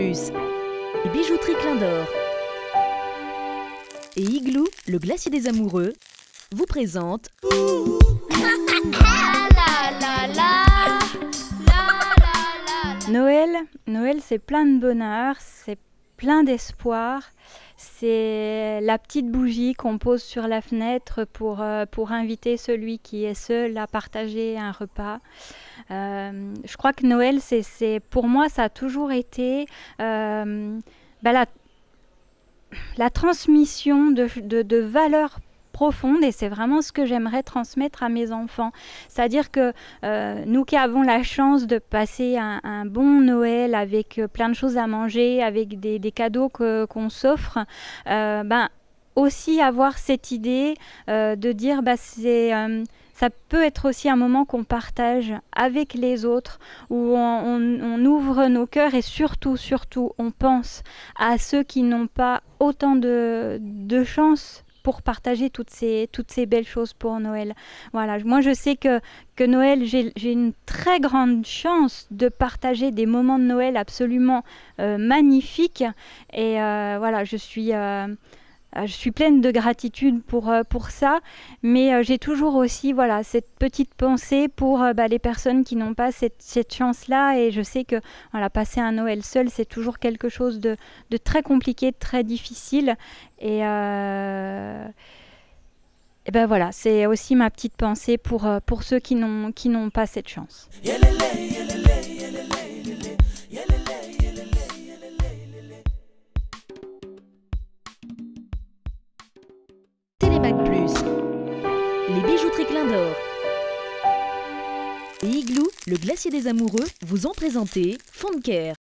Plus, et Bijouterie Clin d'Or et Igloo, le glacier des amoureux, vous présentent Noël, c'est plein de bonheur, c'est plein d'espoir. C'est la petite bougie qu'on pose sur la fenêtre pour inviter celui qui est seul à partager un repas. Je crois que Noël, pour moi, ça a toujours été la transmission de valeurs profonde, et c'est vraiment ce que j'aimerais transmettre à mes enfants. C'est-à-dire que nous qui avons la chance de passer un bon Noël avec plein de choses à manger, avec des cadeaux qu'on s'offre, aussi avoir cette idée de dire ça peut être aussi un moment qu'on partage avec les autres, où on ouvre nos cœurs, et surtout, on pense à ceux qui n'ont pas autant de chance pour partager toutes ces belles choses pour Noël. Voilà, moi je sais que Noël, j'ai une très grande chance de partager des moments de Noël absolument magnifiques, et voilà, je suis pleine de gratitude pour ça, mais j'ai toujours aussi cette petite pensée pour les personnes qui n'ont pas cette chance-là, et je sais que passer un Noël seul, c'est toujours quelque chose de très compliqué, de très difficile, et voilà, c'est aussi ma petite pensée pour ceux qui n'ont pas cette chance. Télémac Plus, les Bijouteries Clin d'Or et Igloo, le glacier des amoureux, vous ont présenté Fond de Care.